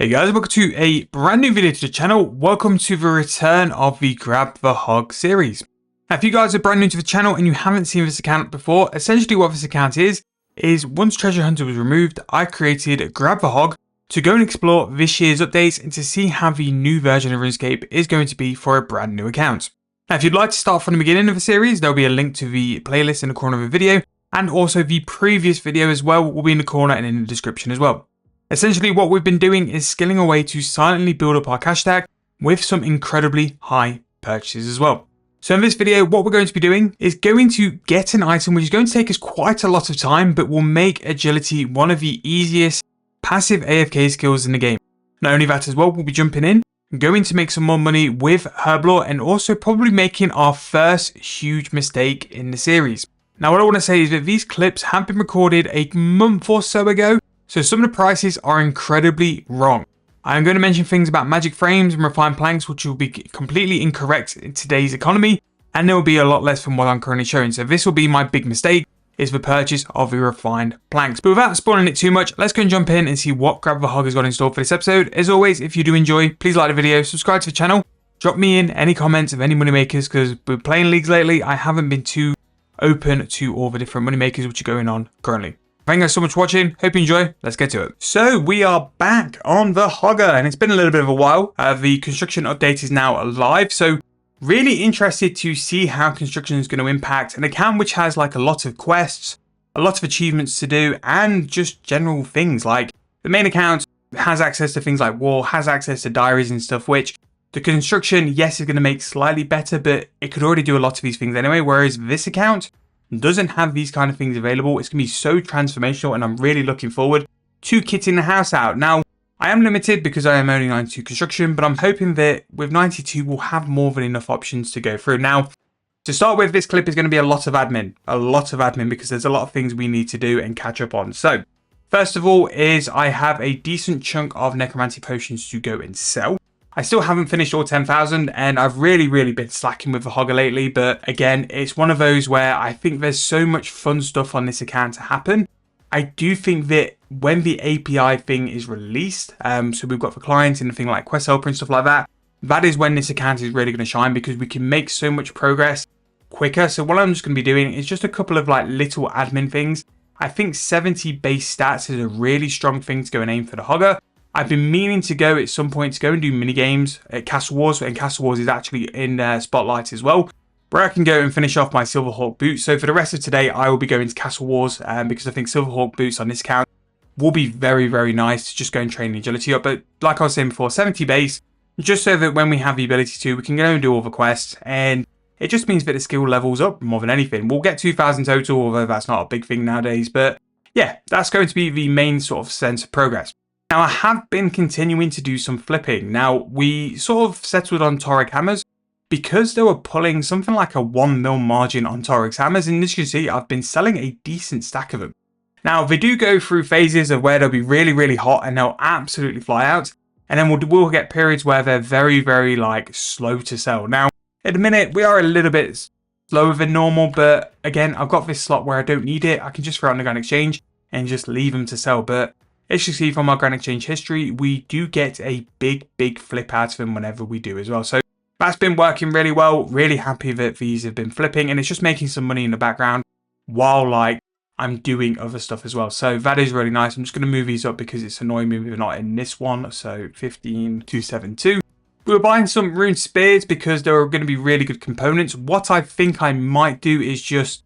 Hey guys, welcome to a brand new video to the channel. Welcome to the return of the Grab the Hog series. Now, if you guys are brand new to the channel and you haven't seen this account before, essentially what this account is once Treasure Hunter was removed, I created Grab the Hog to go and explore this year's updates and to see how the new version of Runescape is going to be for a brand new account. Now, if you'd like to start from the beginning of the series, there'll be a link to the playlist in the corner of the video, and also the previous video as well will be in the corner and in the description as well. Essentially, what we've been doing is skilling away to silently build up our cash stack with some incredibly high purchases as well. So in this video, what we're going to be doing is going to get an item which is going to take us quite a lot of time, but will make agility one of the easiest passive AFK skills in the game. Not only that as well, we'll be jumping in, going to make some more money with Herblore, and also probably making our first huge mistake in the series. Now, what I want to say is that these clips have been recorded a month or so ago, so some of the prices are incredibly wrong. I'm going to mention things about magic frames and refined planks which will be completely incorrect in today's economy, and there will be a lot less from what I'm currently showing. So this will be my big mistake, is the purchase of the refined planks. But without spoiling it too much, let's go and jump in and see what Grab the Hog has got in store for this episode. As always, if you do enjoy, please like the video, subscribe to the channel, drop me in any comments of any moneymakers, because we're playing leagues lately. I haven't been too open to all the different moneymakers which are going on currently. Thank you guys so much for watching. Hope you enjoy. Let's get to it. So we are back on the Hogger, and it's been a little bit of a while. The construction update is now live, so really interested to see how construction is going to impact an account which has like a lot of quests, a lot of achievements to do, and just general things. Like the main account has access to things like war, has access to diaries and stuff, which the construction, yes, is going to make slightly better, but it could already do a lot of these things anyway, whereas this account doesn't have these kind of things available. It's going to be so transformational, and I'm really looking forward to kitting the house out. Now, I am limited because I am only 92 construction, but I'm hoping that with 92 we'll have more than enough options to go through. Now, to start with, this clip is going to be a lot of admin, because there's a lot of things we need to do and catch up on. So, first of all is I have a decent chunk of necromancy potions to go and sell. I still haven't finished all 10,000, and I've really been slacking with the Hogger lately, but again, it's one of those where I think there's so much fun stuff on this account to happen. I do think that when the API thing is released, so we've got for clients and the thing like Quest Helper and stuff like that, that is when this account is really going to shine, because we can make so much progress quicker. So what I'm just going to be doing is just a couple of like little admin things. I think 70 base stats is a really strong thing to go and aim for the Hogger. I've been meaning to go at some point to go and do mini games at Castle Wars, and Castle Wars is actually in Spotlight as well, where I can go and finish off my Silverhawk boots. So for the rest of today, I will be going to Castle Wars, because I think Silverhawk boots on this account will be very nice to just go and train the agility up. But like I was saying before, 70 base, just so that when we have the ability to, we can go and do all the quests, and it just means that the skill levels up more than anything. We'll get 2,000 total, although that's not a big thing nowadays. But yeah, that's going to be the main sort of sense of progress. Now, I have been continuing to do some flipping. Now, we sort of settled on Torag hammers because they were pulling something like a 1 mil margin on Torag's hammers. And as you can see, I've been selling a decent stack of them. Now, they do go through phases of where they'll be really hot and they'll absolutely fly out. And then we'll get periods where they're very like slow to sell. Now, at the minute, we are a little bit slower than normal. But again, I've got this slot where I don't need it. I can just throw it on the Grand Exchange and just leave them to sell. But as you see from our Grand Exchange history, we do get a big flip out of them whenever we do as well. So that's been working really well. Really happy that these have been flipping, and it's just making some money in the background while like I'm doing other stuff as well. So that is really nice. I'm just going to move these up because it's annoying me we're not in this one. So 15,272. We were buying some rune spears because there are going to be really good components. What I think I might do is just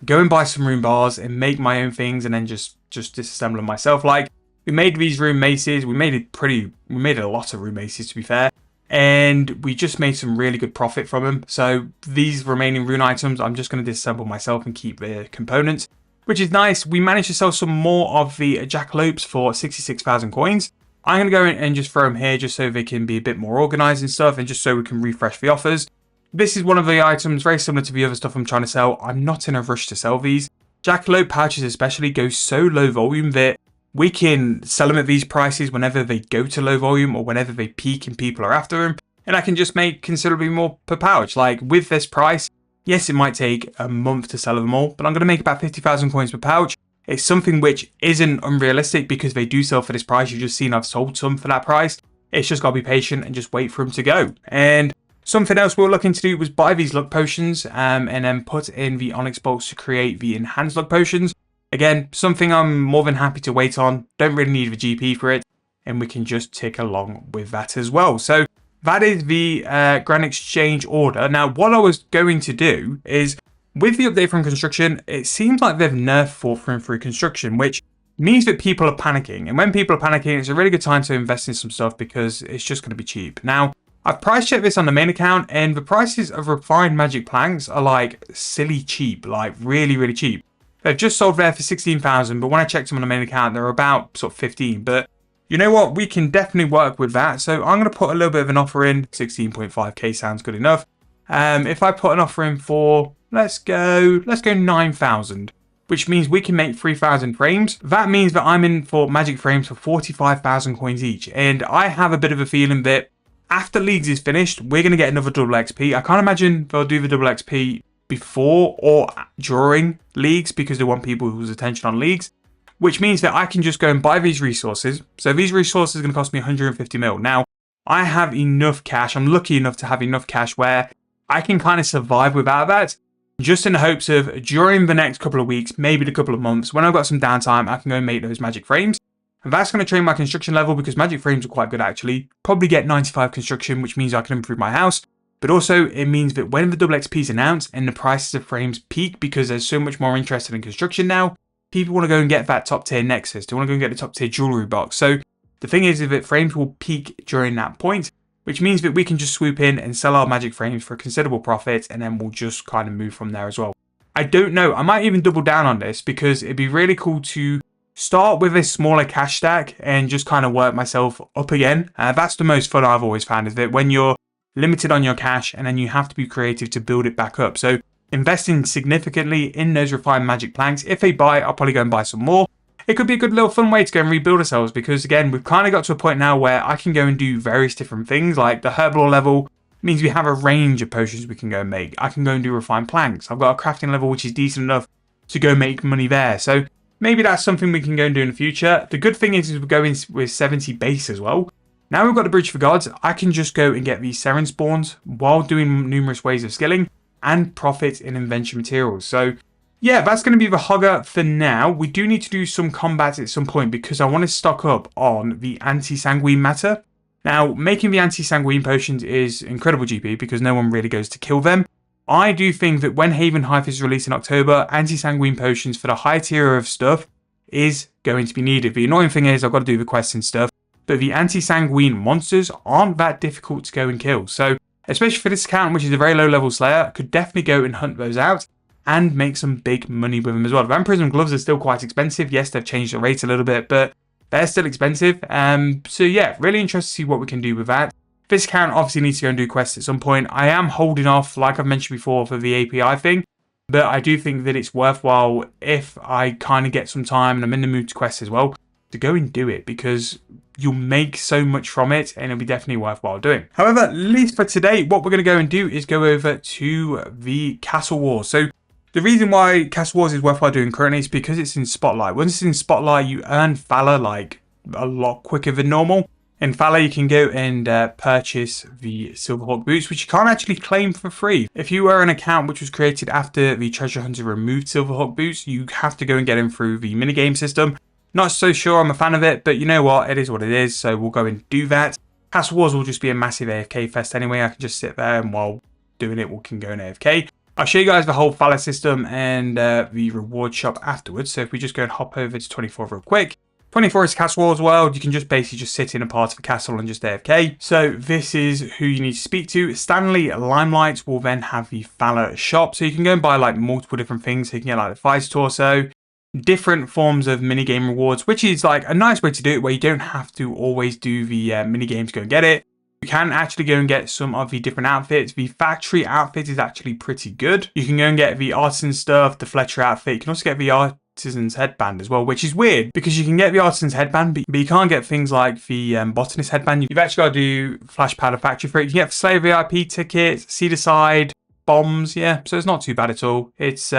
go and buy some rune bars and make my own things, and then just disassemble them myself. Like, we made these rune maces. We made a lot of rune maces, to be fair. And we just made some really good profit from them. So these remaining rune items, I'm just going to disassemble myself and keep the components, which is nice. We managed to sell some more of the jackalopes for 66,000 coins. I'm going to go in and just throw them here just so they can be a bit more organized and stuff, and just so we can refresh the offers. This is one of the items very similar to the other stuff I'm trying to sell. I'm not in a rush to sell these. Jackalope pouches especially go so low volume that we can sell them at these prices whenever they go to low volume or whenever they peak and people are after them. And I can just make considerably more per pouch. Like with this price, yes, it might take a month to sell them all, but I'm going to make about 50,000 coins per pouch. It's something which isn't unrealistic because they do sell for this price. You've just seen I've sold some for that price. It's just got to be patient and just wait for them to go. And something else we were looking to do was buy these luck potions and then put in the onyx bolts to create the enhanced luck potions. Again, something I'm more than happy to wait on. Don't really need the GP for it. And we can just tick along with that as well. So that is the Grand Exchange order. Now, what I was going to do is, with the update from construction, it seems like they've nerfed Fort through construction, which means that people are panicking. And when people are panicking, it's a really good time to invest in some stuff because it's just going to be cheap. Now, I've price checked this on the main account, and the prices of refined magic planks are like silly cheap, like really, really cheap. They've just sold there for 16,000, but when I checked them on the main account, they're about sort of 15. But you know what? We can definitely work with that. So I'm going to put a little bit of an offer in. 16.5k sounds good enough. If I put an offer in for, let's go 9,000, which means we can make 3,000 frames. That means that I'm in for magic frames for 45,000 coins each. And I have a bit of a feeling that after Leagues is finished, we're going to get another double XP. I can't imagine they'll do the double XP before or during Leagues because they want people's attention on Leagues, which means that I can just go and buy these resources. So these resources are going to cost me 150 mil. Now, I have enough cash. I'm lucky enough to have enough cash where I can kind of survive without that, just in the hopes of during the next couple of weeks, maybe the couple of months, when I've got some downtime, I can go and make those magic frames. And that's going to train my construction level because magic frames are quite good actually. Probably get 95 construction, which means I can improve my house. But also it means that when the double XP is announced and the prices of frames peak because there's so much more interest in construction now, people want to go and get that top tier Nexus. They want to go and get the top tier jewelry box. So the thing is that frames will peak during that point, which means that we can just swoop in and sell our magic frames for a considerable profit, and then we'll just kind of move from there as well. I don't know. I might even double down on this because it'd be really cool to start with a smaller cash stack and just kind of work myself up again. That's the most fun I've always found, is that when you're limited on your cash and then you have to be creative to build it back up. So investing significantly in those refined magic planks. If they buy, I'll probably go and buy some more. It could be a good little fun way to go and rebuild ourselves because, again, we've kind of got to a point now where I can go and do various different things. Like the herblore level means we have a range of potions we can go and make. I can go and do refined planks. I've got a crafting level which is decent enough to go make money there. So maybe that's something we can go and do in the future. The good thing is we're going with 70 base as well. Now we've got the Bridge for Gods, I can just go and get these Seren spawns while doing numerous ways of skilling and profit in invention materials. So yeah, that's going to be the hogger for now. We do need to do some combat at some point because I want to stock up on the anti-sanguine matter. Now, making the anti-sanguine potions is incredible GP because no one really goes to kill them. I do think that when Haven Hive is released in October, anti-sanguine potions for the high tier of stuff is going to be needed. The annoying thing is I've got to do the quests and stuff, but the anti-sanguine monsters aren't that difficult to go and kill. So, especially for this account, which is a very low level slayer, I could definitely go and hunt those out and make some big money with them as well. Vampirism gloves are still quite expensive. Yes, they've changed the rate a little bit, but they're still expensive. So yeah, really interested to see what we can do with that. This account obviously needs to go and do quests at some point. I am holding off, like I've mentioned before, for the API thing, but I do think that it's worthwhile if I kind of get some time and I'm in the mood to quest as well, to go and do it because you'll make so much from it and it'll be definitely worthwhile doing. However, at least for today, what we're going to go and do is go over to the Castle Wars. So the reason why Castle Wars is worthwhile doing currently is because it's in Spotlight. Once it's in Spotlight, you earn Valor like a lot quicker than normal. In Valor, you can go and purchase the Silverhawk boots, which you can't actually claim for free. If you were an account which was created after the Treasure Hunter removed Silverhawk boots, you have to go and get them through the minigame system. Not so sure I'm a fan of it, but you know what? It is what it is, so we'll go and do that. Castle Wars will just be a massive AFK fest anyway. I can just sit there and while doing it, we can go and AFK. I'll show you guys the whole Valor system and the reward shop afterwards. So if we just go and hop over to 24 real quick. 24 is Castle Wars world. You can just basically just sit in a part of a castle and just AFK. So this is who you need to speak to. Stanley Limelight will then have the Valor shop. So you can go and buy like multiple different things. So you can get like the Fighter Torso, different forms of minigame rewards, which is like a nice way to do it where you don't have to always do the minigames to go and get it. You can actually go and get some of the different outfits. The factory outfit is actually pretty good. You can go and get the artisan stuff, the Fletcher outfit. You can also get the artisan's headband as well, which is weird because you can get the artisan's headband, but you can't get things like the botanist headband. You've actually got to do flash powder factory for it. You can get the Slayer VIP tickets, Cedar Side, bombs. Yeah, so it's not too bad at all. It's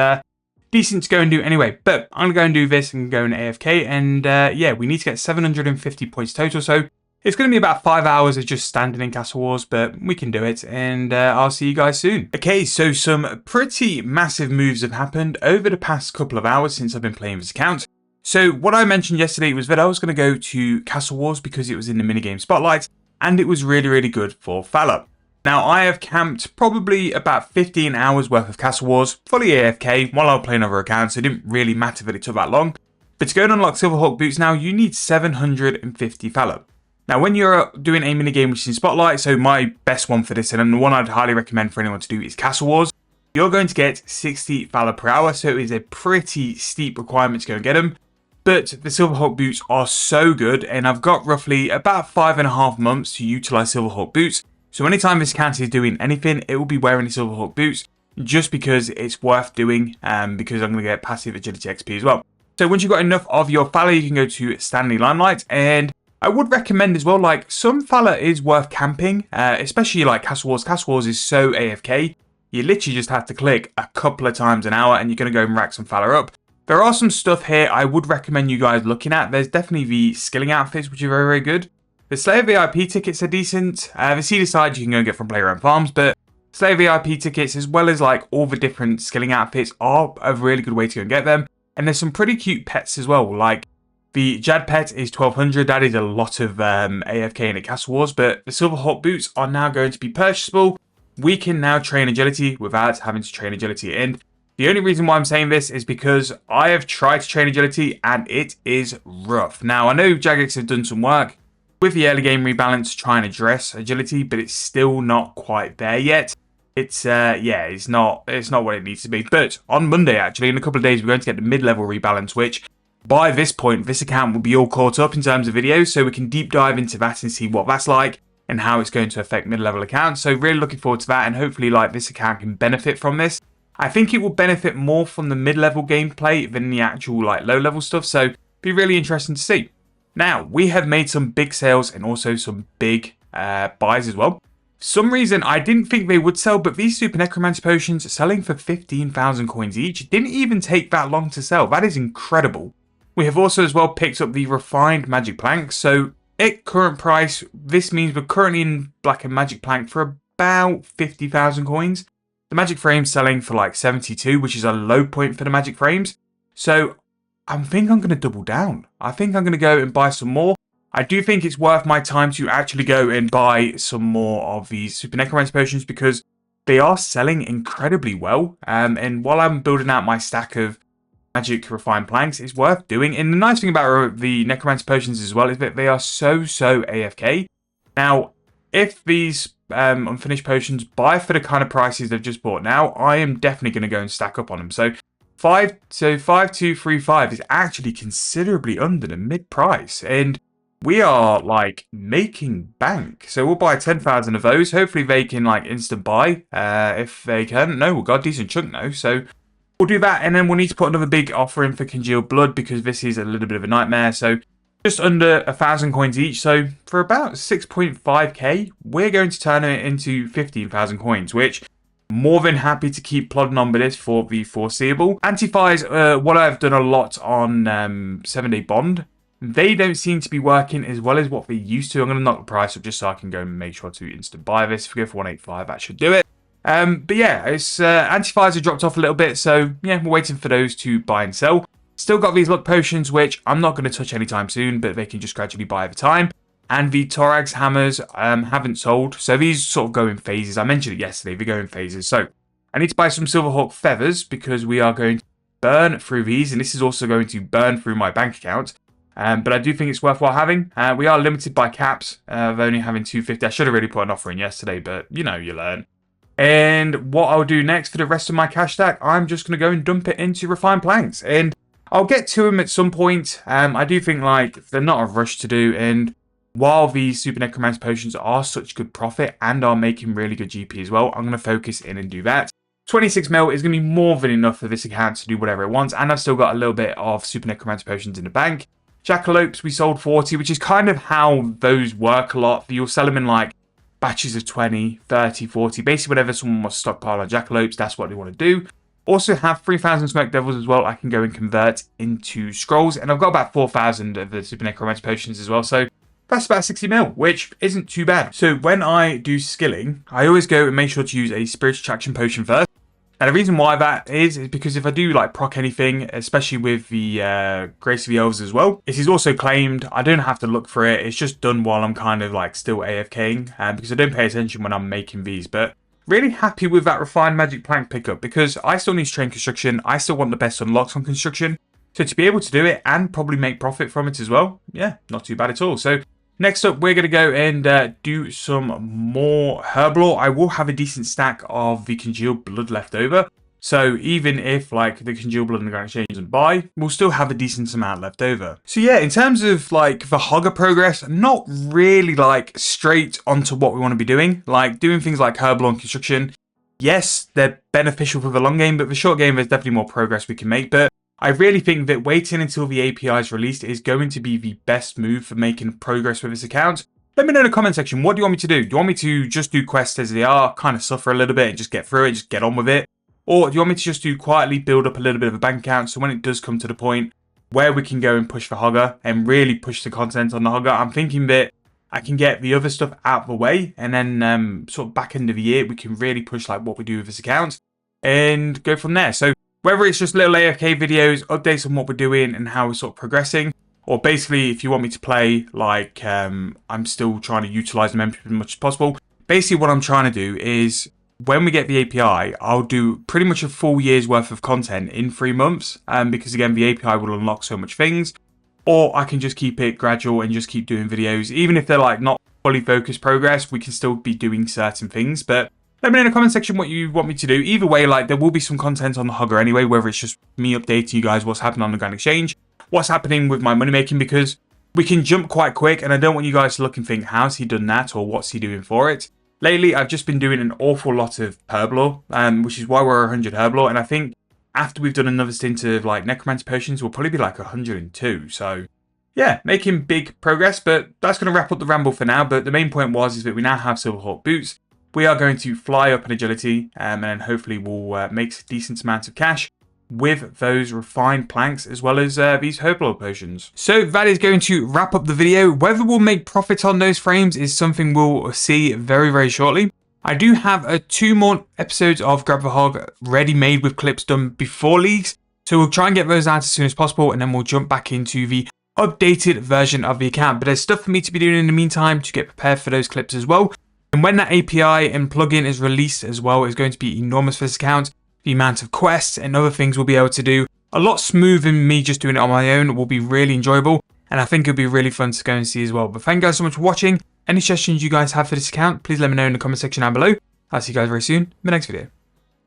decent to go and do anyway. But I'm going to go and do this and go in AFK. And yeah, we need to get 750 points total. So it's going to be about 5 hours of just standing in Castle Wars, but we can do it. And I'll see you guys soon. Okay, so some pretty massive moves have happened over the past couple of hours since I've been playing this account. So what I mentioned yesterday was that I was going to go to Castle Wars because it was in the minigame spotlight, and it was really, really good for Valor. Now, I have camped probably about 15 hours worth of Castle Wars, fully AFK, while I was playing other accounts, so it didn't really matter that it took that long. But to go and unlock Silverhawk boots now, you need 750 Valor. Now, when you're doing a minigame which is in Spotlight, so my best one for this, and the one I'd highly recommend for anyone to do is Castle Wars, you're going to get 60 Valor per hour, so it is a pretty steep requirement to go and get them. But the Silverhawk boots are so good, and I've got roughly about 5.5 months to utilize Silverhawk boots. So anytime this account is doing anything, it will be wearing the Silverhawk boots just because it's worth doing, because I'm going to get passive agility XP as well. So once you've got enough of your Valor, you can go to Stanley Limelight, and I would recommend as well, like, some Valor is worth camping, especially like Castle Wars. Castle Wars is so AFK, you literally just have to click a couple of times an hour and you're going to go and rack some Valor up. There are some stuff here I would recommend you guys looking at. There's definitely the skilling outfits, which are very, very good. The Slayer VIP tickets are decent. The Cedar Side you can go and get from Playground Farms, but Slayer VIP tickets, as well as like all the different skilling outfits, are a really good way to go and get them. And there's some pretty cute pets as well. Like the Jad pet is 1200. That is a lot of AFK in the Castle Wars, but the Silverhawk boots are now going to be purchasable. We can now train agility without having to train agility. And the only reason why I'm saying this is because I have tried to train agility and it is rough. Now, I know Jagex have done some work with the early game rebalance trying to address agility, but it's still not quite there yet. It's yeah, it's not what it needs to be. But on Monday, actually, in a couple of days, we're going to get the mid-level rebalance, which by this point, this account will be all caught up in terms of videos, so we can deep dive into that and see what that's like and how it's going to affect mid-level accounts. So really looking forward to that, and hopefully like this account can benefit from this. I think it will benefit more from the mid-level gameplay than the actual like low-level stuff, so be really interesting to see. Now, we have made some big sales and also some big buys as well. For some reason, I didn't think they would sell, but these Super Necromancer potions selling for 15,000 coins each didn't even take that long to sell. That is incredible. We have also as well picked up the refined magic plank. So at current price, this means we're currently in black and magic plank for about 50,000 coins. The magic frame's selling for like 72, which is a low point for the magic frames. So I think I'm going to double down. I think I'm going to go and buy some more. I do think it's worth my time to actually go and buy some more of these Super Necromancer potions because they are selling incredibly well. And while I'm building out my stack of magic refined planks, it's worth doing. And the nice thing about the Necromancer potions as well is that they are so AFK. Now, if these unfinished potions buy for the kind of prices they've just bought now, I am definitely going to go and stack up on them. So 5235 is actually considerably under the mid price, and we are like making bank. So we'll buy 10,000 of those. Hopefully they can like instant buy if they can. No, we've got a decent chunk now, so we'll do that, and then we'll need to put another big offer in for Congealed Blood because this is a little bit of a nightmare. So just under 1,000 coins each. So for about 6.5k, we're going to turn it into 15,000 coins, which more than happy to keep plodding on with this for the foreseeable. Anti-fires, what I've done a lot on 7-day bond, they don't seem to be working as well as what they used to. I'm going to knock the price up just so I can go and make sure to instant buy this. If we go for 185, that should do it. But yeah, it's anti-fires have dropped off a little bit, so yeah, we're waiting for those to buy and sell. Still got these luck potions, which I'm not going to touch anytime soon, but they can just gradually buy over time. And the Thorax hammers haven't sold, so these sort of go in phases. I mentioned it yesterday, they go in phases. So I need to buy some Silverhawk feathers because we are going to burn through these, and this is also going to burn through my bank account. But I do think it's worthwhile having. We are limited by caps of only having 250. I should have really put an offer in yesterday, but you know, you learn. And what I'll do next for the rest of my cash stack, I'm just going to go and dump it into refined planks. And I'll get to them at some point. I do think like they're not a rush to do, and while these Super Necromancer potions are such good profit and are making really good GP as well, I'm going to focus in and do that. 26 mil is going to be more than enough for this account to do whatever it wants, and I've still got a little bit of Super Necromancer potions in the bank. Jackalopes, we sold 40, which is kind of how those work a lot. You'll sell them in like batches of 20, 30, 40. Basically, whenever someone wants to stockpile on Jackalopes, that's what they want to do. Also have 3,000 smoke devils as well I can go and convert into scrolls, and I've got about 4,000 of the super necromancer potions as well, so that's about 60 mil, which isn't too bad. So when I do skilling, I always go and make sure to use a spiritual attraction potion first. And the reason why that is because if I do like proc anything, especially with the Grace of the Elves as well, it is also claimed. I don't have to look for it. It's just done while I'm kind of like still AFKing, because I don't pay attention when I'm making these. But really happy with that refined magic plank pickup, because I still need to train construction. I still want the best unlocks on construction. So to be able to do it and probably make profit from it as well, yeah, not too bad at all. So next up, we're going to go and do some more Herblore. I will have a decent stack of the Congealed Blood left over. So even if like the Congealed Blood and the Grand Exchange doesn't buy, we'll still have a decent amount left over. So yeah, in terms of like the Hogger progress, not really like straight onto what we want to be doing. Like doing things like Herblore and Construction, yes, they're beneficial for the long game, but the short game there's definitely more progress we can make. But I really think that waiting until the API is released is going to be the best move for making progress with this account. Let me know in the comment section, what do you want me to do? Do you want me to just do quests as they are, kind of suffer a little bit and just get through it, just get on with it? Or do you want me to just do quietly build up a little bit of a bank account, so when it does come to the point where we can go and push for Hogger and really push the content on the Hogger, I'm thinking that I can get the other stuff out of the way, and then sort of back end of the year, we can really push like what we do with this account and go from there. So whether it's just little AFK videos, updates on what we're doing and how we're sort of progressing, or basically if you want me to play like I'm still trying to utilize the membership as much as possible. Basically what I'm trying to do is when we get the API, I'll do pretty much a full year's worth of content in 3 months, because again the API will unlock so much things. Or I can just keep it gradual and just keep doing videos, even if they're like not fully focused progress, we can still be doing certain things. But let me know in the comment section what you want me to do. Either way, like there will be some content on the Hogger anyway, whether it's just me updating you guys what's happening on the Grand Exchange, what's happening with my money making, because we can jump quite quick and I don't want you guys to look and think, how's he done that or what's he doing for it? Lately, I've just been doing an awful lot of Herblore, which is why we're 100 Herblore, and I think after we've done another stint of like Necromancer Potions, we'll probably be like 102, so yeah, making big progress. But that's going to wrap up the ramble for now. But the main point is that we now have Silverhawk boots. We are going to fly up in agility, and then hopefully we'll make a decent amount of cash with those refined planks as well as these Herblore potions. So that is going to wrap up the video. Whether we'll make profit on those frames is something we'll see very, very shortly. I do have 2 more episodes of Grab the Hog ready made with clips done before leagues. So we'll try and get those out as soon as possible, and then we'll jump back into the updated version of the account. But there's stuff for me to be doing in the meantime to get prepared for those clips as well. And when that API and plugin is released as well, it's going to be enormous for this account. The amount of quests and other things we'll be able to do a lot smoother than me just doing it on my own will be really enjoyable, and I think it'll be really fun to go and see as well. But thank you guys so much for watching. Any suggestions you guys have for this account, please let me know in the comment section down below. I'll see you guys very soon in the next video.